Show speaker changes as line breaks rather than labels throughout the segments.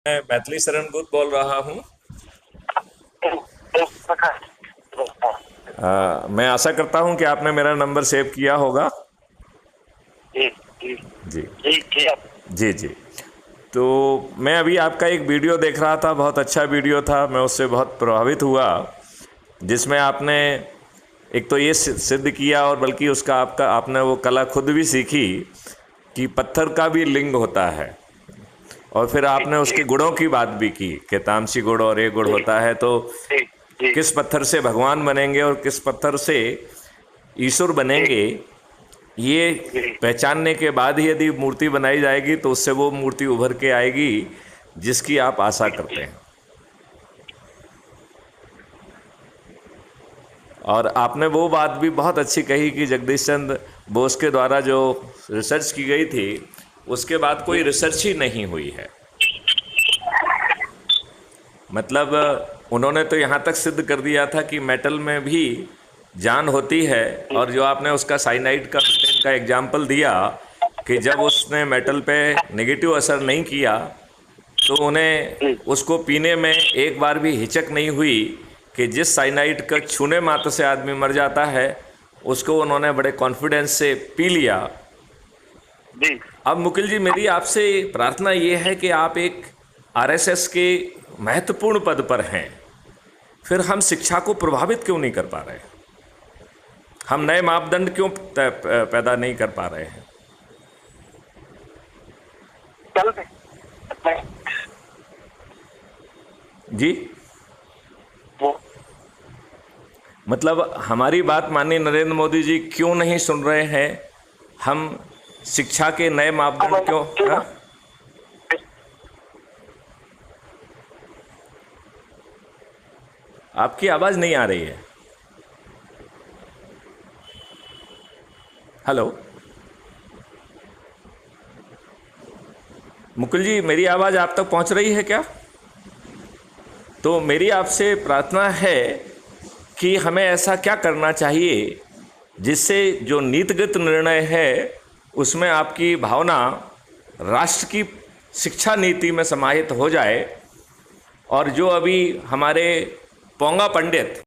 मैं मैथिली शरण गुप्त बोल रहा हूँ। मैं आशा करता हूँ कि आपने मेरा नंबर सेव किया होगा।
जी जी
जी
जी किया।
जी जी। तो मैं अभी आपका एक वीडियो देख रहा था, बहुत अच्छा वीडियो था, मैं उससे बहुत प्रभावित हुआ, जिसमें आपने एक तो ये सिद्ध किया और बल्कि उसका आपने वो कला खुद भी सीखी कि पत्थर का भी लिंग होता है। और फिर
जी
आपने
जी
उसके गुणों की बात भी की कि तामसी गुण और ये गुण
जी
होता है, तो
जी जी
किस पत्थर से भगवान बनेंगे और किस पत्थर से ईश्वर
जी
बनेंगे, ये
जी
पहचानने के बाद ही यदि मूर्ति बनाई जाएगी तो उससे वो मूर्ति उभर के आएगी जिसकी आप आशा करते हैं। और आपने वो बात भी बहुत अच्छी कही कि जगदीश चंद्र बोस के द्वारा जो रिसर्च की गई थी उसके बाद कोई रिसर्च ही नहीं हुई है। मतलब उन्होंने तो यहाँ तक सिद्ध कर दिया था कि मेटल में भी जान होती है। और जो आपने उसका साइनाइड का ब्रिटेन का एग्जाम्पल दिया कि जब उसने मेटल पे नेगेटिव असर नहीं किया तो उन्हें उसको पीने में एक बार भी हिचक नहीं हुई कि जिस साइनाइड का छूने मात्र से आदमी मर जाता है उसको उन्होंने बड़े कॉन्फिडेंस से पी लिया।
जी।
अब मुकुल जी, मेरी आपसे प्रार्थना ये है कि आप एक आरएसएस के महत्वपूर्ण पद पर हैं, फिर हम शिक्षा को प्रभावित क्यों नहीं कर पा रहे हैं? हम नए मापदंड क्यों पैदा नहीं कर पा रहे हैं?
चल रहे
जी,
वो
मतलब हमारी बात माननीय नरेंद्र मोदी जी क्यों नहीं सुन रहे हैं? हम शिक्षा के नए मापदंड क्यों? हाँ? आपकी आवाज नहीं आ रही है। हेलो मुकुल जी, मेरी आवाज आप तक पहुंच रही है क्या? तो मेरी आपसे प्रार्थना है कि हमें ऐसा क्या करना चाहिए जिससे जो नीतिगत निर्णय है उसमें आपकी भावना राष्ट्र की शिक्षा नीति में समाहित हो जाए। और जो अभी हमारे पोंगा पंडित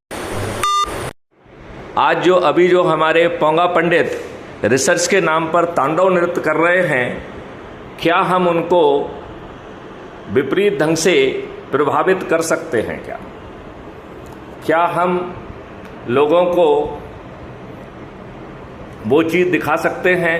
जो हमारे पोंगा पंडित रिसर्च के नाम पर तांडव नृत्य कर रहे हैं, क्या हम उनको विपरीत ढंग से प्रभावित कर सकते हैं? क्या हम लोगों को वो चीज़ दिखा सकते हैं